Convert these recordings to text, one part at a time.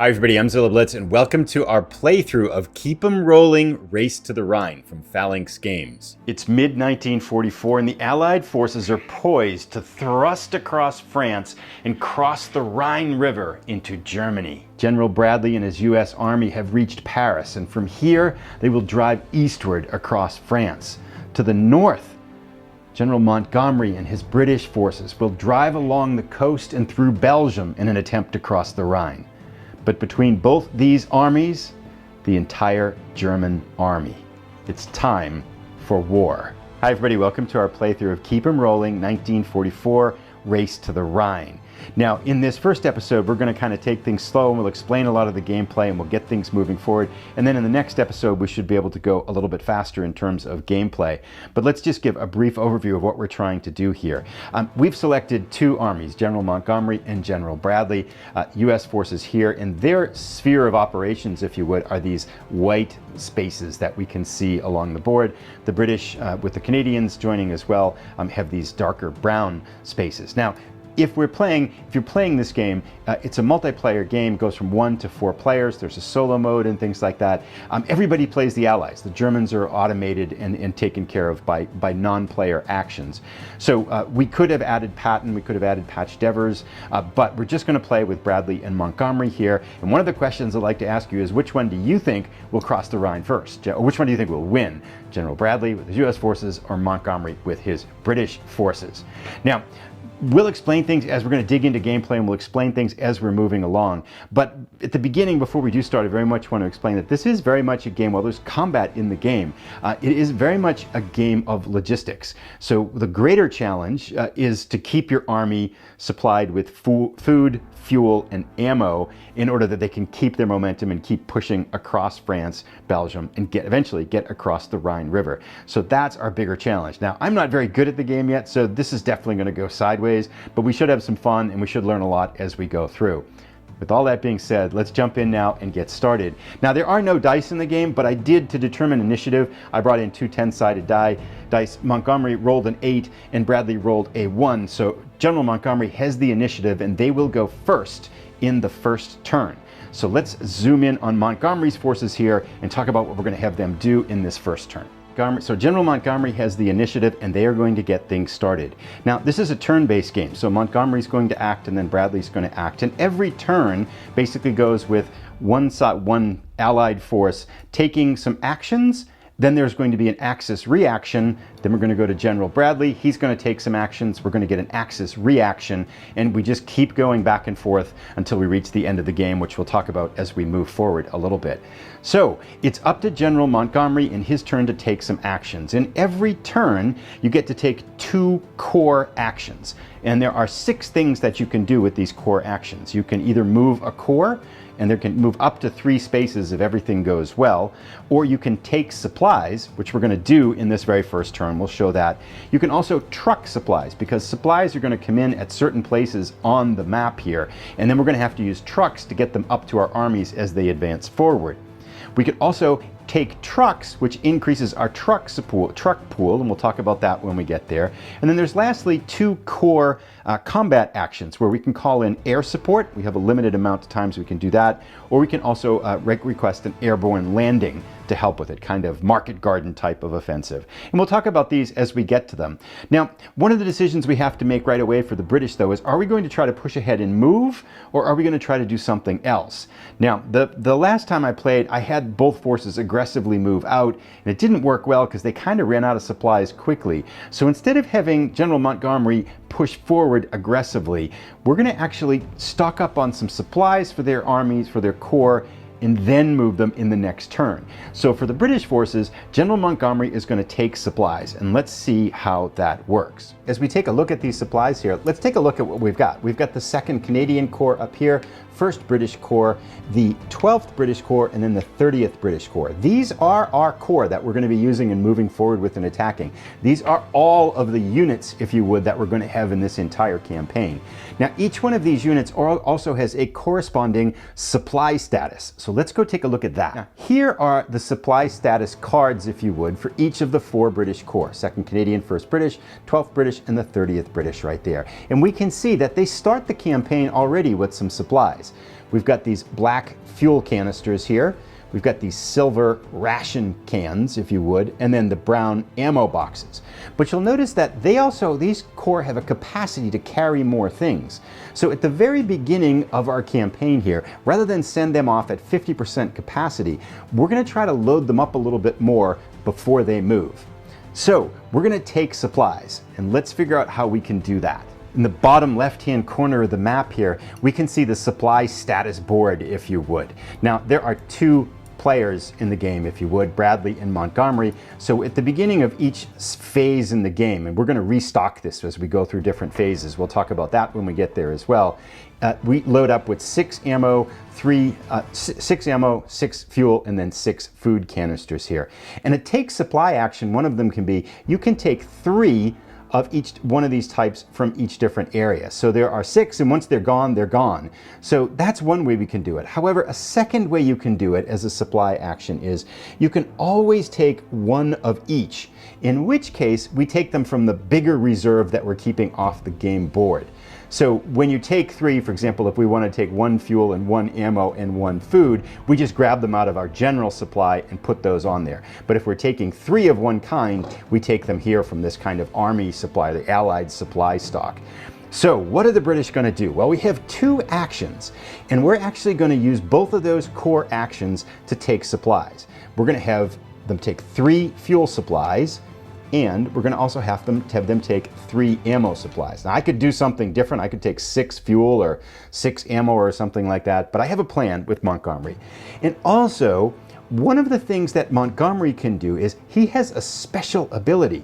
Hi everybody, I'm Zilla Blitz, and welcome to our playthrough of Keep 'em Rolling Race to the Rhine from Phalanx Games. It's mid-1944 and the Allied forces are poised to thrust across France and cross the Rhine River into Germany. General Bradley and his US Army have reached Paris, and from here they will drive eastward across France. To the north, General Montgomery and his British forces will drive along the coast and through Belgium in an attempt to cross the Rhine. But between both these armies, the entire German army. It's time for war. Hi everybody, welcome to our playthrough of Keep 'em Rolling 1944 Race to the Rhine. Now, in this first episode, we're going to kind of take things slow and we'll explain a lot of the gameplay and we'll get things moving forward. And then in the next episode, we should be able to go a little bit faster in terms of gameplay. But let's just give a brief overview of what we're trying to do here. We've selected two armies, General Montgomery and General Bradley, US forces here, and their sphere of operations, if you would, are these white spaces that we can see along the board. The British, with the Canadians joining as well, have these darker brown spaces. Now, if you're playing this game, it's a multiplayer game, goes from 1 to 4 players. There's a solo mode and things like that. Everybody plays the Allies. The Germans are automated and taken care of by non-player actions. So we could have added Patton, we could have added Patch Devers, but we're just going to play with Bradley and Montgomery here. And one of the questions I'd like to ask you is, which one do you think will cross the Rhine first? Or which one do you think will win? General Bradley with his US forces or Montgomery with his British forces? Now, we'll explain things as we're going to dig into gameplay, and we'll explain things as we're moving along. But at the beginning, before we do start, I very much want to explain that this is very much a game, while there's combat in the game, it is very much a game of logistics. So the greater challenge is to keep your army supplied with food, fuel, and ammo in order that they can keep their momentum and keep pushing across France, Belgium, and eventually get across the Rhine River. So that's our bigger challenge. Now, I'm not very good at the game yet, so this is definitely going to go sideways, but we should have some fun and we should learn a lot as we go through. With all that being said, let's jump in now and get started. Now, there are no dice in the game, but I did, to determine initiative, I brought in two 10-sided dice. Montgomery rolled an 8 and Bradley rolled a 1. So General Montgomery has the initiative and they will go first in the first turn. So let's zoom in on Montgomery's forces here and talk about what we're going to have them do in this first turn. So General Montgomery has the initiative and they are going to get things started. Now, this is a turn-based game, so Montgomery's going to act and then Bradley's going to act, and every turn basically goes with one allied force taking some actions. Then there's going to be an Axis reaction. Then we're going to go to General Bradley. He's going to take some actions. We're going to get an Axis reaction. And we just keep going back and forth until we reach the end of the game, which we'll talk about as we move forward a little bit. So it's up to General Montgomery in his turn to take some actions. In every turn, you get to take 2 core actions. And there are 6 things that you can do with these core actions. You can either move a core, and they can move up to 3 spaces if everything goes well, or you can take supplies, which we're going to do in this very first turn. We'll show that. You can also truck supplies, because supplies are going to come in at certain places on the map here, and then we're going to have to use trucks to get them up to our armies as they advance forward. We could also take trucks, which increases our truck pool, and we'll talk about that when we get there. And then there's lastly 2 core combat actions where we can call in air support. We have a limited amount of times we can do that, or we can also request an airborne landing to help with it, kind of market garden type of offensive. And we'll talk about these as we get to them. Now, one of the decisions we have to make right away for the British, though, is are we going to try to push ahead and move, or are we going to try to do something else? Now, the last time I played, I had both forces aggressively move out, and it didn't work well because they kind of ran out of supplies quickly. So instead of having General Montgomery push forward aggressively, we're going to actually stock up on some supplies for their armies, for their corps, and then move them in the next turn. So for the British forces, General Montgomery is going to take supplies, and let's see how that works. As we take a look at these supplies here, let's take a look at what we've got. We've got the 2nd Canadian Corps up here, 1st British Corps, the 12th British Corps, and then the 30th British Corps. These are our corps that we're going to be using and moving forward with and attacking. These are all of the units, if you would, that we're going to have in this entire campaign. Now, each one of these units also has a corresponding supply status. So let's go take a look at that. Now, here are the supply status cards, if you would, for each of the 4 British Corps, 2nd Canadian, 1st British, 12th British, and the 30th British right there. And we can see that they start the campaign already with some supplies. We've got these black fuel canisters here. We've got these silver ration cans, if you would, and then the brown ammo boxes. But you'll notice that these core have a capacity to carry more things. So at the very beginning of our campaign here, rather than send them off at 50% capacity, we're going to try to load them up a little bit more before they move. So we're going to take supplies, and let's figure out how we can do that. In the bottom left-hand corner of the map here, we can see the supply status board, if you would. Now, there are two players in the game, if you would, Bradley and Montgomery. So at the beginning of each phase in the game, and we're going to restock this as we go through different phases, we'll talk about that when we get there as well, we load up with 6 ammo, 6 fuel, and then 6 food canisters here. And a take supply action, one of them can be, you can take 3 of each one of these types from each different area. So there are 6, and once they're gone, they're gone. So that's one way we can do it. However, a second way you can do it as a supply action is you can always take 1 of each, in which case we take them from the bigger reserve that we're keeping off the game board. So when you take 3, for example, if we want to take 1 fuel and 1 ammo and 1 food, we just grab them out of our general supply and put those on there. But if we're taking 3 of one kind, we take them here from this kind of army supply, the Allied supply stock. So what are the British going to do? Well, we have 2 actions, and we're actually going to use both of those core actions to take supplies. We're going to have them take 3 fuel supplies, and we're going to also have them take 3 ammo supplies. Now, I could do something different. I could take 6 fuel or 6 ammo or something like that, but I have a plan with Montgomery. And also, one of the things that Montgomery can do is he has a special ability.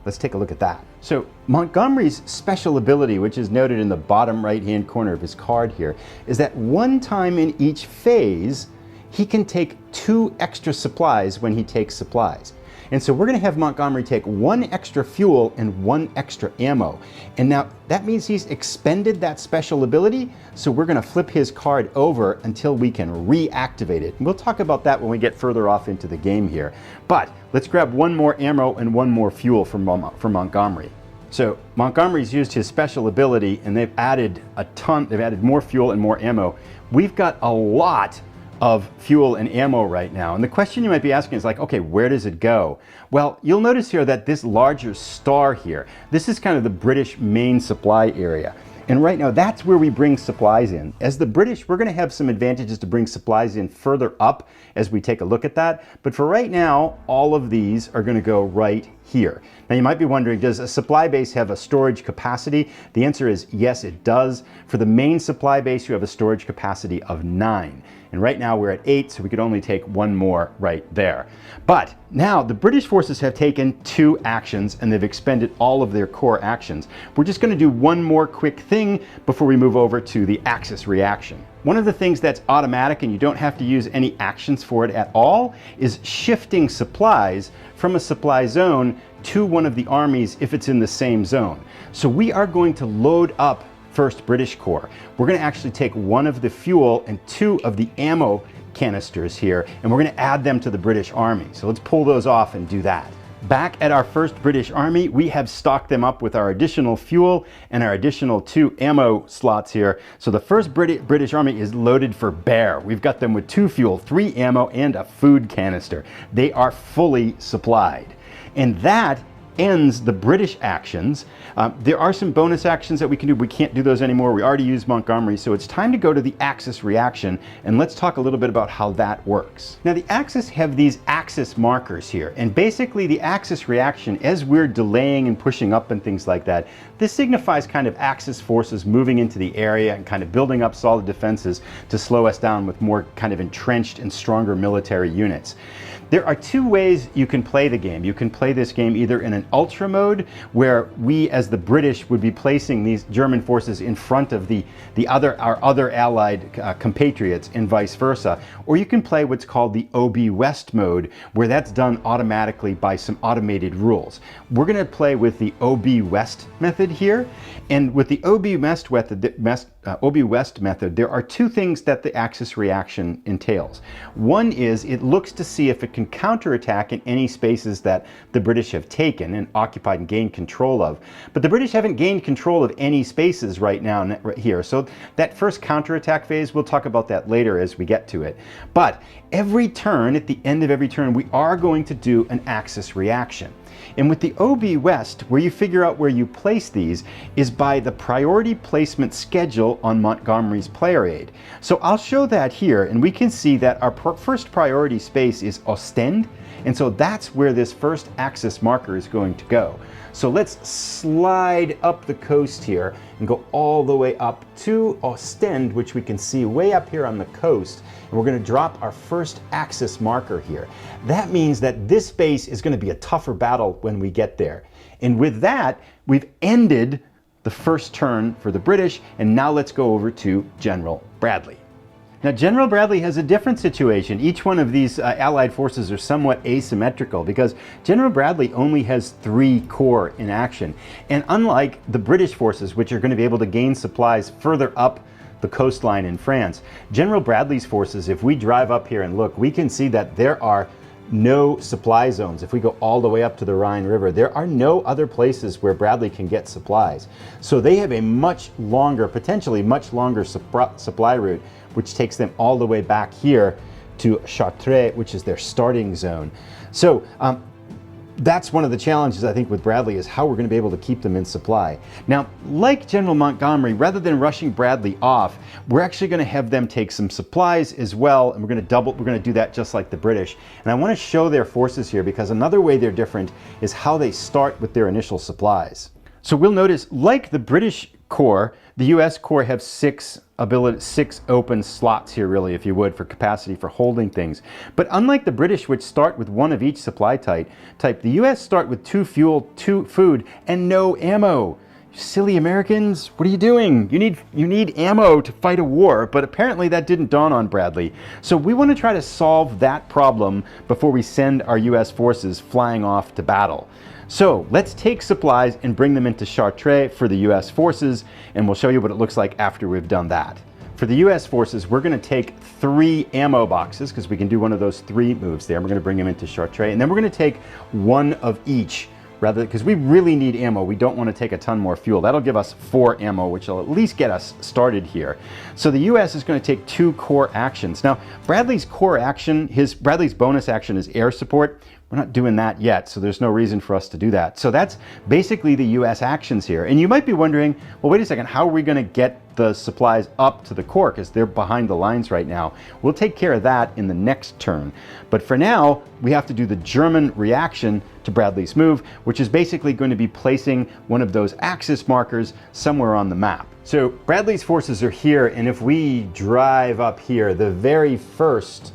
Let's take a look at that. So Montgomery's special ability, which is noted in the bottom right-hand corner of his card here, is that one time in each phase, he can take 2 extra supplies when he takes supplies. And so we're going to have Montgomery take 1 extra fuel and 1 extra ammo. And now that means he's expended that special ability, so we're going to flip his card over until we can reactivate it. And we'll talk about that when we get further off into the game here. But let's grab 1 more ammo and 1 more fuel from Montgomery. So Montgomery's used his special ability, and they've added more fuel and more ammo. We've got a lot of fuel and ammo right now. And the question you might be asking is like, okay, where does it go? Well, you'll notice here that this larger star here, this is kind of the British main supply area. And right now, that's where we bring supplies in. As the British, we're going to have some advantages to bring supplies in further up as we take a look at that. But for right now, all of these are going to go right here. Now, you might be wondering, does a supply base have a storage capacity? The answer is yes, it does. For the main supply base, you have a storage capacity of 9. And right now we're at 8, so we could only take 1 more right there. But now the British forces have taken 2 actions, and they've expended all of their core actions. We're just going to do 1 more quick thing before we move over to the Axis reaction. One of the things that's automatic, and you don't have to use any actions for it at all, is shifting supplies from a supply zone to one of the armies if it's in the same zone. So we are going to load up 1st British Corps. We're going to actually take 1 of the fuel and 2 of the ammo canisters here, and we're going to add them to the British Army. So let's pull those off and do that. Back at our 1st British Army, we have stocked them up with our additional fuel and our additional 2 ammo slots here. So the 1st British Army is loaded for bear. We've got them with 2 fuel, 3 ammo, and a food canister. They are fully supplied. And that ends the British actions. There are some bonus actions that we can do. We can't do those anymore. We already used Montgomery, so it's time to go to the Axis reaction, and let's talk a little bit about how that works. Now, the Axis have these Axis markers here, and basically the Axis reaction, as we're delaying and pushing up and things like that, this signifies kind of Axis forces moving into the area and kind of building up solid defenses to slow us down with more kind of entrenched and stronger military units. There are 2 ways you can play the game. You can play this game either in an ultra mode, where we as the British would be placing these German forces in front of our other allied compatriots and vice versa, or you can play what's called the OB West mode, where that's done automatically by some automated rules. We're going to play with the OB West method here, and with the OB West OB West method, there are two things that the axis reaction entails. One is it looks to see if it can counterattack in any spaces that the British have taken and occupied and gained control of. But the British haven't gained control of any spaces right now right here. So that first counterattack phase, we'll talk about that later as we get to it. But every turn, at the end of every turn, we are going to do an axis reaction. And with the OB West, where you figure out where you place these is by the priority placement schedule on Montgomery's player aid. So I'll show that here, and we can see that our first priority space is Ostend, and so that's where this first axis marker is going to go. So let's slide up the coast here and go all the way up to Ostend, which we can see way up here on the coast. And we're going to drop our first axis marker here. That means that this space is going to be a tougher battle when we get there. And with that, we've ended the first turn for the British, and now let's go over to General Bradley. Now, General Bradley has a different situation. Each one of these Allied forces are somewhat asymmetrical because General Bradley only has 3 corps in action. And unlike the British forces, which are going to be able to gain supplies further up the coastline in France, General Bradley's forces, if we drive up here and look, we can see that there are no supply zones. If we go all the way up to the Rhine River, there are no other places where Bradley can get supplies. So they have a much longer, potentially much longer supply route, which takes them all the way back here to Chartres, which is their starting zone. So that's one of the challenges, I think, with Bradley, is how we're going to be able to keep them in supply. Now, like General Montgomery, rather than rushing Bradley off, we're actually going to have them take some supplies as well, and we're going to do that just like the British. And I want to show their forces here because another way they're different is how they start with their initial supplies. So we'll notice, like the British Corps, the US Corps have 6 open slots here, really, if you would, for capacity for holding things. But unlike the British, which start with 1 of each supply type, the US start with 2 fuel, 2 food, and no ammo. Silly Americans, what are you doing? You need ammo to fight a war, but apparently that didn't dawn on Bradley. So we want to try to solve that problem before we send our US forces flying off to battle. So let's take supplies and bring them into Chartres for the US forces, and we'll show you what it looks like after we've done that. For the US forces, we're going to take 3 ammo boxes, because we can do one of those 3 moves there. We're going to bring them into Chartres, and then we're going to take 1 of each, rather, because we really need ammo. We don't want to take a ton more fuel. That'll give us 4 ammo, which will at least get us started here. So the US is going to take 2 core actions. Now, Bradley's core action, Bradley's bonus action is air support. We're not doing that yet, so there's no reason for us to do that. So that's basically the US actions here. And you might be wondering, well, wait a second, how are we going to get the supplies up to the corps, because they're behind the lines right now? We'll take care of that in the next turn. But for now, we have to do the German reaction to Bradley's move, which is basically going to be placing one of those axis markers somewhere on the map. So Bradley's forces are here, and if we drive up here, the very first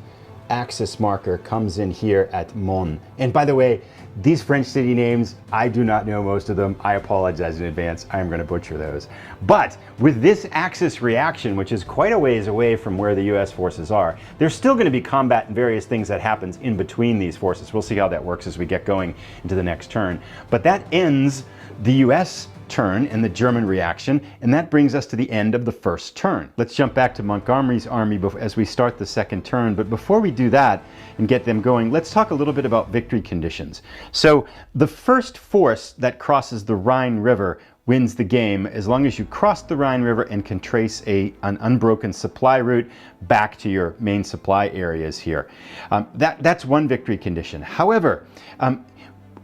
axis marker comes in here at Mons. And by the way, these French city names, I do not know most of them. I apologize in advance. I am going to butcher those. But with this axis reaction, which is quite a ways away from where the US forces are, there's still going to be combat and various things that happens in between these forces. We'll see how that works as we get going into the next turn. But that ends the US turn and the German reaction, and that brings us to the end of the first turn. Let's jump back to Montgomery's army as we start the second turn. But before we do that and get them going, let's talk a little bit about victory conditions. So the first force that crosses the Rhine River wins the game, as long as you cross the Rhine River and can trace an unbroken supply route back to your main supply areas here. That's one victory condition. However,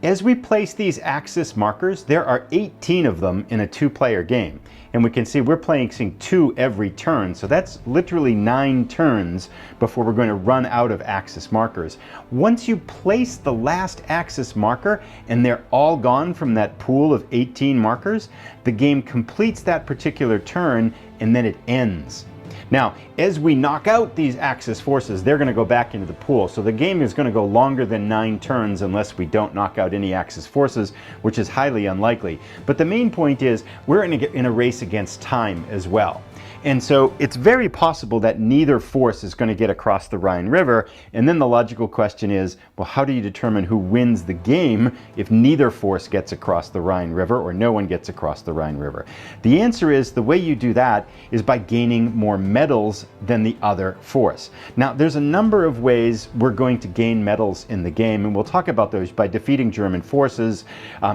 as we place these axis markers, there are 18 of them in a 2-player game. And we can see we're placing 2 every turn, so that's literally 9 turns before we're going to run out of axis markers. Once you place the last axis marker and they're all gone from that pool of 18 markers, the game completes that particular turn and then it ends. Now, as we knock out these axis forces, they're going to go back into the pool. So the game is going to go longer than 9 turns unless we don't knock out any axis forces, which is highly unlikely. But the main point is we're in a race against time as well. And so it's very possible that neither force is going to get across the Rhine River. And then the logical question is, well, how do you determine who wins the game if neither force gets across the Rhine River or no one gets across the Rhine River? The answer is the way you do that is by gaining more medals than the other force. Now, there's a number of ways we're going to gain medals in the game, and we'll talk about those by defeating German forces.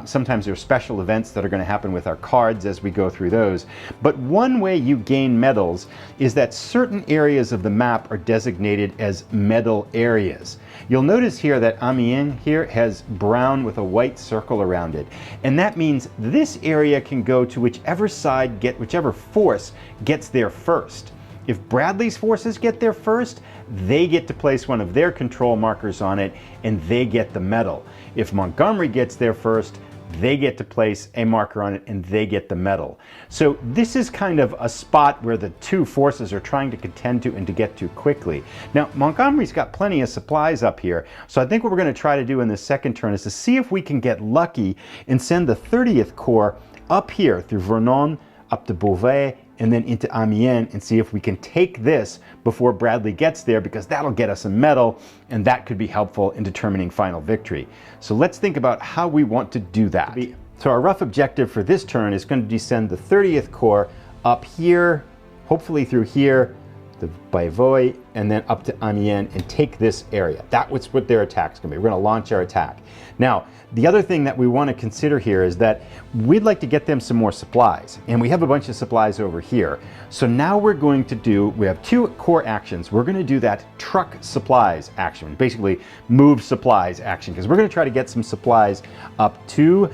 Sometimes there are special events that are going to happen with our cards as we go through those. But one way you gain medals is that certain areas of the map are designated as medal areas. You'll notice here that Amiens here has brown with a white circle around it. And that means this area can go to whichever force gets there first. If Bradley's forces get there first, they get to place one of their control markers on it and they get the medal. If Montgomery gets there first, they get to place a marker on it and they get the medal. So this is kind of a spot where the two forces are trying to contend to and to get to quickly. Now, Montgomery's got plenty of supplies up here, so I think what we're going to try to do in this second turn is to see if we can get lucky and send the 30th Corps up here through Vernon, up to Beauvais, and then into Amiens, and see if we can take this before Bradley gets there, because that'll get us a medal, and that could be helpful in determining final victory. So let's think about how we want to do that. So our rough objective for this turn is going to descend the 30th Corps up here, hopefully through here, the Beauvais, and then up to Amiens and take this area. That's what their attack's going to be. We're going to launch our attack. Now, the other thing that we want to consider here is that we'd like to get them some more supplies, and we have a bunch of supplies over here. So now we have two core actions. We're going to do that truck supplies action, basically move supplies action, because we're going to try to get some supplies up to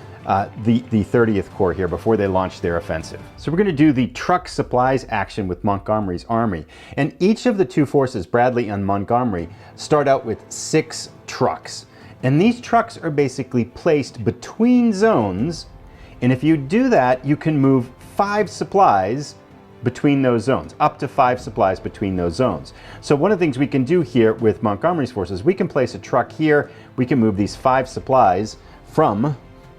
the 30th Corps here before they launch their offensive. So we're going to do the truck supplies action with Montgomery's army, and each of the two forces, Bradley and Montgomery, start out with 6 trucks. And these trucks are basically placed between zones, and if you do that, you can move 5 supplies between those zones, up to 5 supplies between those zones. So one of the things we can do here with Montgomery's forces, we can place a truck here, we can move these 5 supplies from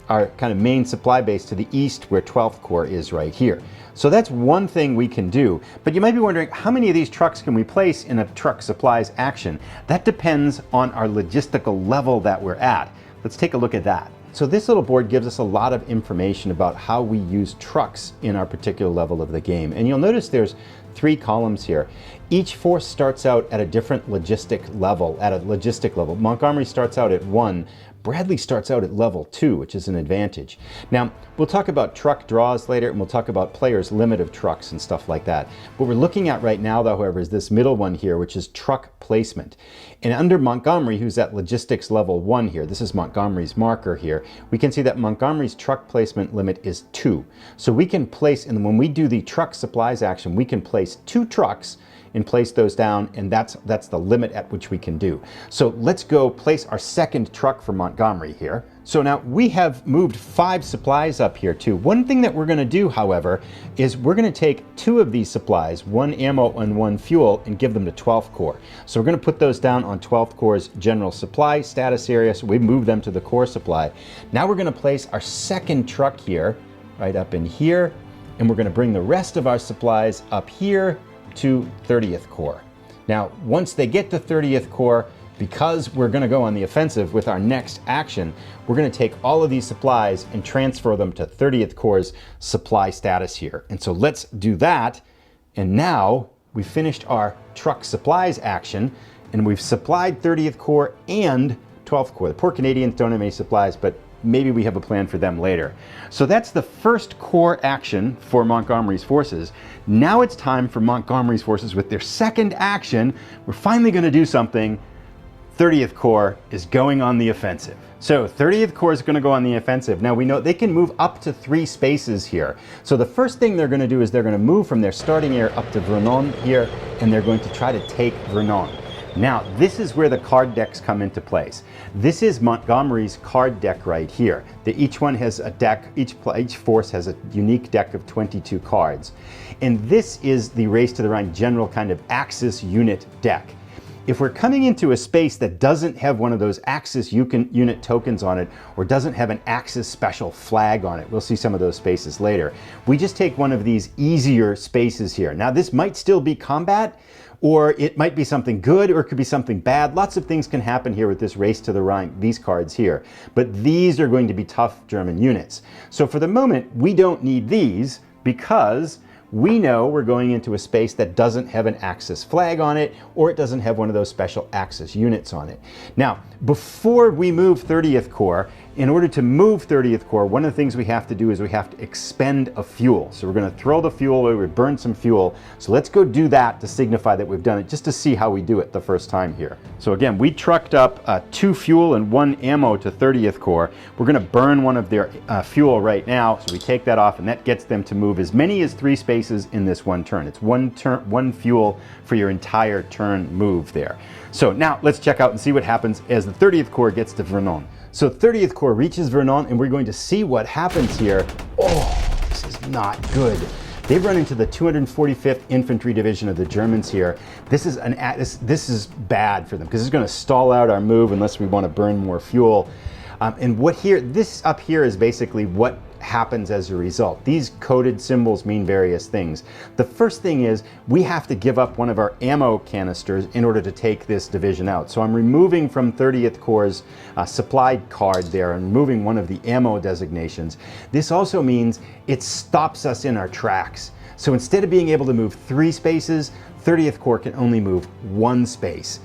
our kind of main supply base to the east where 12th Corps is right here. So that's one thing we can do. But you might be wondering, how many of these trucks can we place in a truck supplies action? That depends on our logistical level that we're at. Let's take a look at that. So this little board gives us a lot of information about how we use trucks in our particular level of the game. And you'll notice there's 3 columns here. Each force starts out at a different logistic level, Montgomery starts out at 1. Bradley starts out at level 2, which is an advantage. Now, we'll talk about truck draws later, and we'll talk about players' limit of trucks and stuff like that. What we're looking at right now, though, however, is this middle one here, which is truck placement. And under Montgomery, who's at logistics level 1 here, this is Montgomery's marker here, we can see that Montgomery's truck placement limit is 2. So we can place, and when we do the truck supplies action, we can place 2 trucks and place those down, and that's the limit at which we can do. So let's go place our second truck for Montgomery here. So now we have moved 5 supplies up here too. One thing that we're going to do, however, is we're going to take 2 of these supplies, 1 ammo and 1 fuel, and give them to 12th Corps. So we're going to put those down on 12th Corps' general supply status area, so we move them to the core supply. Now we're going to place our second truck here, right up in here, and we're going to bring the rest of our supplies up here to 30th Corps. Now, once they get to 30th Corps, because we're going to go on the offensive with our next action, we're going to take all of these supplies and transfer them to 30th Corps' supply status here. And so let's do that. And now we've finished our truck supplies action, and we've supplied 30th Corps and 12th Corps. The poor Canadians don't have any supplies, but maybe we have a plan for them later. So that's the first core action for Montgomery's forces. Now it's time for Montgomery's forces with their second action. We're finally going to do something. 30th Corps is going on the offensive. So 30th Corps is going to go on the offensive. Now we know they can move up to 3 spaces here. So the first thing they're going to do is they're going to move from their starting area up to Vernon here, and they're going to try to take Vernon. Now, this is where the card decks come into place. This is Montgomery's card deck right here. Each one has a deck, each force has a unique deck of 22 cards. And this is the Race to the Rhine general kind of Axis unit deck. if we're coming into a space that doesn't have one of those Axis unit tokens on it, or doesn't have an Axis special flag on it, we'll see some of those spaces later, we just take one of these easier spaces here. Now this might still be combat, or it might be something good, or it could be something bad. Lots of things can happen here with this Race to the Rhine, these cards here. But these are going to be tough German units. So for the moment, we don't need these because we know we're going into a space that doesn't have an Axis flag on it, or it doesn't have one of those special Axis units on it. Now, before we move 30th Corps, in order to move 30th Corps, one of the things we have to do is we have to expend a fuel. So we're going to throw the fuel away, we burn some fuel. So let's go do that to signify that we've done it, just to see how we do it the first time here. So again, we trucked up 2 fuel and 1 ammo to 30th Corps. We're going to burn one of their fuel right now. So we take that off, and that gets them to move as many as 3 spaces in this one turn. It's one fuel for your entire turn move there. So now let's check out and see what happens as the 30th Corps gets to Vernon. So 30th Corps reaches Vernon, and we're going to see what happens here. Oh, this is not good. They've run into the 245th Infantry Division of the Germans here. This is bad for them because it's going to stall out our move unless we want to burn more fuel. And this up here is basically what happens as a result. These coded symbols mean various things. The first thing is we have to give up one of our ammo canisters in order to take this division out. So I'm removing from 30th Corps' supplied card there and removing one of the ammo designations. This also means it stops us in our tracks. So instead of being able to move 3 spaces, 30th Corps can only move 1 space.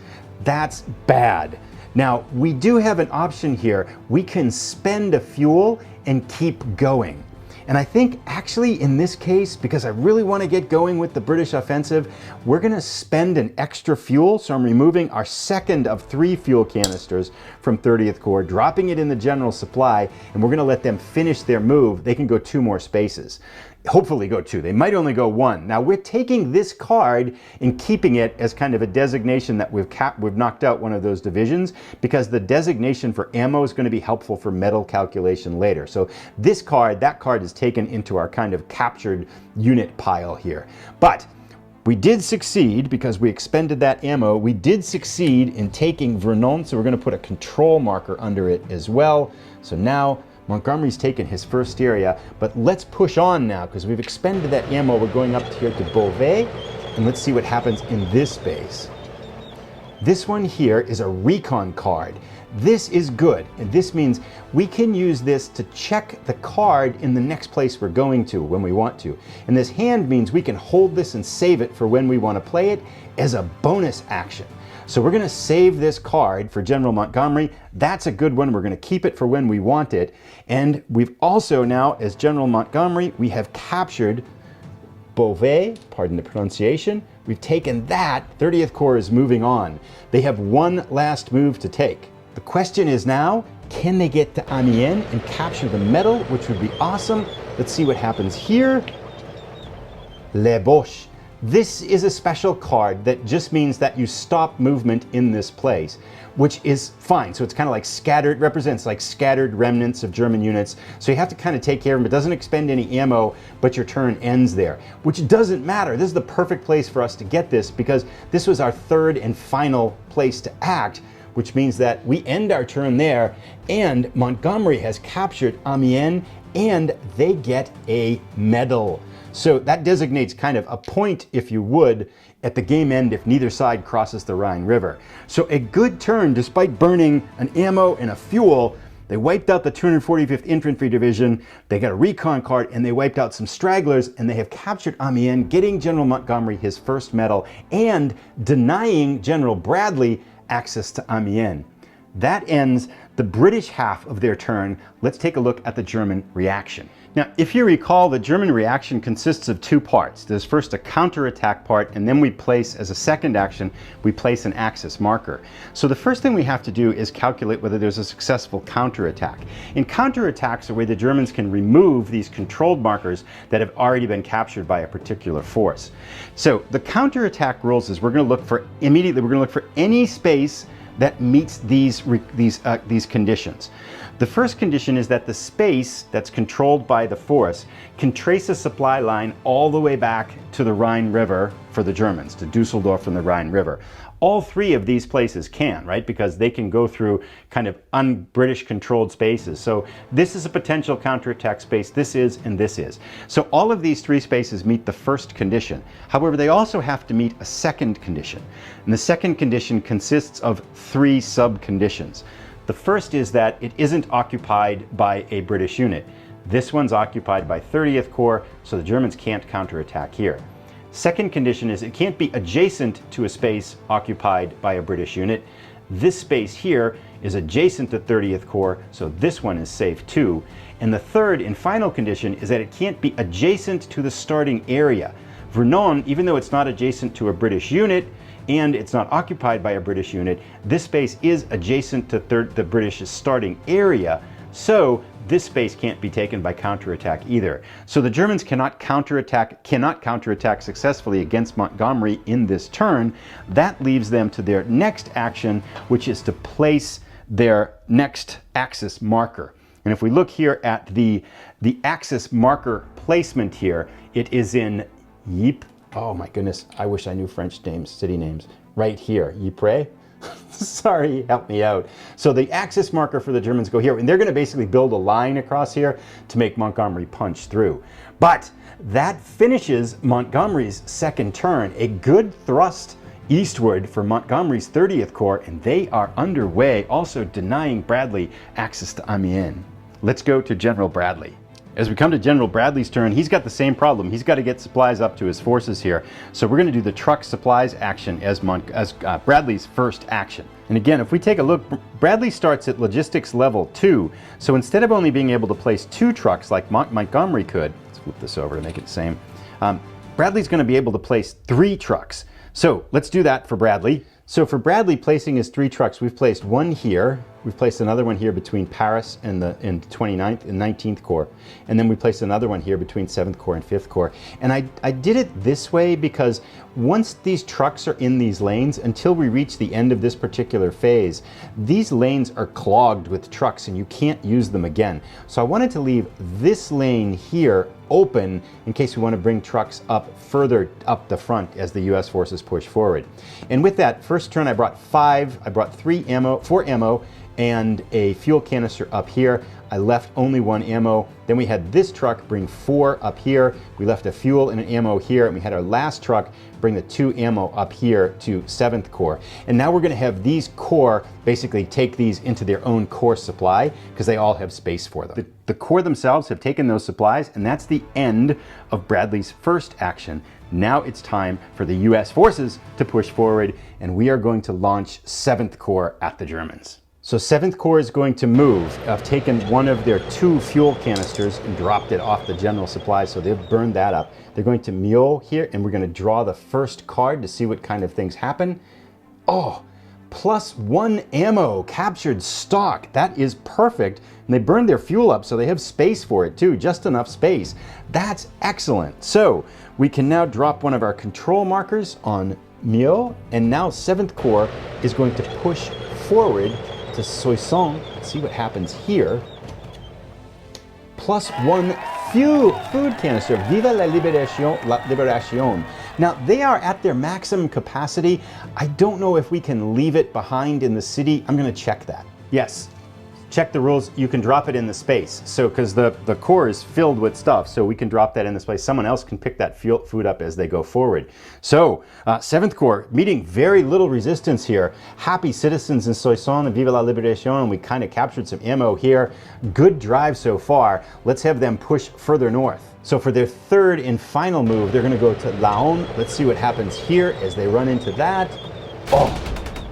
That's bad. Now, we do have an option here. We can spend a fuel and keep going. And I think actually in this case, because I really want to get going with the British offensive, we're going to spend an extra fuel. So I'm removing our second of 3 fuel canisters from 30th Corps, dropping it in the general supply, and we're going to let them finish their move. They can go 2 more spaces. Hopefully go 2. They might only go 1. Now we're taking this card and keeping it as kind of a designation that we've knocked out one of those divisions, because the designation for ammo is going to be helpful for medal calculation later. So this card, that card is taken into our kind of captured unit pile here. But we did succeed because we expended that ammo. We did succeed in taking Vernon, so we're going to put a control marker under it as well. So now Montgomery's taken his first area, but let's push on now because we've expended that ammo. We're going up here to Beauvais, and let's see what happens in this space. This one here is a recon card. This is good, and this means we can use this to check the card in the next place we're going to when we want to. And this hand means we can hold this and save it for when we want to play it as a bonus action. So we're going to save this card for General Montgomery. That's a good one. We're going to keep it for when we want it. And we've also now, as General Montgomery, we have captured Beauvais, pardon the pronunciation. We've taken that. 30th Corps is moving on. They have one last move to take. The question is now, can they get to Amiens and capture the medal, which would be awesome. Let's see what happens here. Les Boches. This is a special card that just means that you stop movement in this place, which is fine. So it's kind of like scattered, represents like scattered remnants of German units. So you have to kind of take care of them. It doesn't expend any ammo, but your turn ends there, which doesn't matter. This is the perfect place for us to get this because this was our 3rd and final place to act, which means that we end our turn there, and Montgomery has captured Amiens, and they get a medal. So that designates kind of a point, if you would, at the game end if neither side crosses the Rhine River. So a good turn, despite burning an ammo and a fuel. They wiped out the 245th Infantry Division, they got a recon card, and they wiped out some stragglers, and they have captured Amiens, getting General Montgomery his first medal, and denying General Bradley access to Amiens. That ends the British half of their turn. Let's take a look at the German reaction. Now, if you recall, the German reaction consists of 2 parts. There's first a counterattack part, and then we place, as a second action, we place an Axis marker. So the first thing we have to do is calculate whether there's a successful counterattack. In counterattacks are where the Germans can remove these controlled markers that have already been captured by a particular force. So the counterattack rules is we're going to look for any space that meets these conditions. The first condition is that the space that's controlled by the force can trace a supply line all the way back to the Rhine River for the Germans, to Dusseldorf and the Rhine River. All three of these places can, right? Because they can go through kind of un-British controlled spaces. So this is a potential counterattack space, this is, and this is. So all of these three spaces meet the first condition. However, they also have to meet a second condition. And the second condition consists of three sub-conditions. The first is that it isn't occupied by a British unit. This one's occupied by 30th Corps, so the Germans can't counterattack here. Second condition is it can't be adjacent to a space occupied by a British unit. This space here is adjacent to 30th Corps, so this one is safe too. And the third and final condition is that it can't be adjacent to the starting area. Vernon, even though it's not adjacent to a British unit and it's not occupied by a British unit, this space is adjacent to the British starting area, so this space can't be taken by counterattack either. So the Germans cannot counterattack successfully against Montgomery in this turn. That leaves them to their next action, which is to place their next axis marker. And if we look here at the axis marker placement here, it is in Ypres. Oh my goodness, I wish I knew French names, city names. Right here, Ypres. Sorry, help me out. So the axis marker for the Germans go here, and they're going to basically build a line across here to make Montgomery punch through. But that finishes Montgomery's second turn. A good thrust eastward for Montgomery's 30th Corps, and they are underway, also denying Bradley access to Amiens. Let's go to General Bradley. As we come to General Bradley's turn, he's got the same problem. He's got to get supplies up to his forces here. So we're going to do the truck supplies action as Bradley's first action. And again, if we take a look, Bradley starts at logistics level 2. So instead of only being able to place 2 trucks like Montgomery could, let's flip this over to make it the same, Bradley's going to be able to place 3 trucks. So let's do that for Bradley. So for Bradley placing his 3 trucks, we've placed one here, we've placed another one here between Paris and the 29th and 19th Corps, and then we placed another one here between 7th Corps and 5th Corps. And I did it this way because once these trucks are in these lanes, until we reach the end of this particular phase, these lanes are clogged with trucks and you can't use them again. So I wanted to leave this lane here open in case we want to bring trucks up further up the front as the US forces push forward. And with that first turn I brought 4 ammo and a fuel canister up here. I left only 1 ammo. Then we had this truck bring 4 up here. We left a fuel and an ammo here, and we had our last truck bring the 2 ammo up here to 7th Corps. And now we're going to have these corps basically take these into their own corps supply because they all have space for them. The corps themselves have taken those supplies, and that's the end of Bradley's first action. Now it's time for the US forces to push forward, and we are going to launch 7th Corps at the Germans. So 7th Corps is going to move. I've taken one of their 2 fuel canisters and dropped it off the general supply, so they've burned that up. They're going to Meaux here, and we're going to draw the first card to see what kind of things happen. Oh, +1 ammo, captured stock. That is perfect. And they burned their fuel up, so they have space for it too, just enough space. That's excellent. So we can now drop one of our control markers on Meaux, and now 7th Corps is going to push forward to Soissons. Let's see what happens here. +1 food canister. Viva la libération. Now they are at their maximum capacity. I don't know if we can leave it behind in the city. I'm going to check that. Yes. Check the rules. You can drop it in the space. So because the core is filled with stuff, so we can drop that in the space. Someone else can pick that food up as they go forward. So 7th Corps meeting very little resistance here. Happy citizens in Soissons and Vive la Libération. We kind of captured some ammo here. Good drive so far. Let's have them push further north. So for their third and final move, they're going to go to Laon. Let's see what happens here as they run into that. Oh,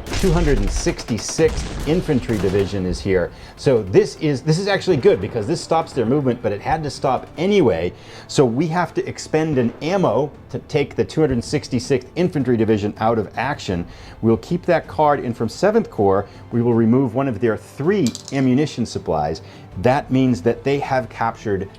266th Infantry Division is here. So this is actually good because this stops their movement, but it had to stop anyway. So we have to expend an ammo to take the 266th Infantry Division out of action. We'll keep that card, and from 7th Corps, we will remove one of their 3 ammunition supplies. That means that they have captured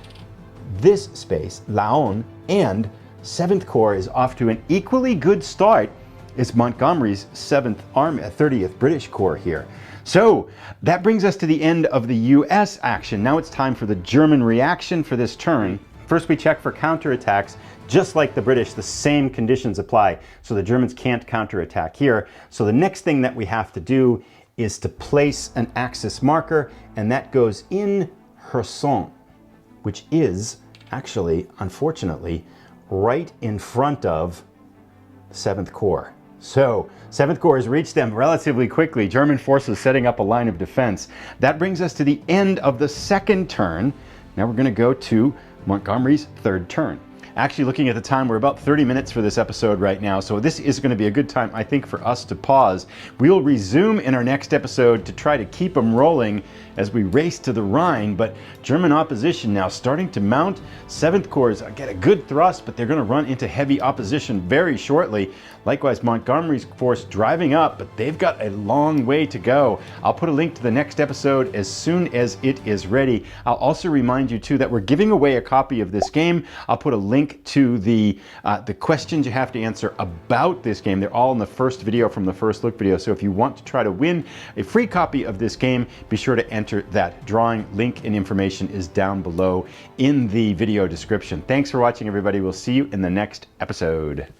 this space, Laon, and 7th Corps is off to an equally good start is Montgomery's 30th British Corps here. So that brings us to the end of the US action. Now it's time for the German reaction for this turn. First, we check for counterattacks. Just like the British, the same conditions apply, so the Germans can't counterattack here. So the next thing that we have to do is to place an axis marker, and that goes in Kherson, which is actually, unfortunately, right in front of the 7th Corps. So 7th Corps has reached them relatively quickly. German forces setting up a line of defense. That brings us to the end of the second turn. Now we're going to go to Montgomery's third turn. Actually, looking at the time, we're about 30 minutes for this episode right now, so this is going to be a good time, I think, for us to pause. We'll resume in our next episode to try to keep them rolling as we race to the Rhine, but German opposition now starting to mount. 7th Corps get a good thrust, but they're going to run into heavy opposition very shortly. Likewise, Montgomery's force driving up, but they've got a long way to go. I'll put a link to the next episode as soon as it is ready. I'll also remind you, too, that we're giving away a copy of this game. I'll put a link to the questions you have to answer about this game. They're all in the first video from the first look video. So if you want to try to win a free copy of this game, be sure to enter that drawing. Link and information is down below in the video description. Thanks for watching, everybody. We'll see you in the next episode.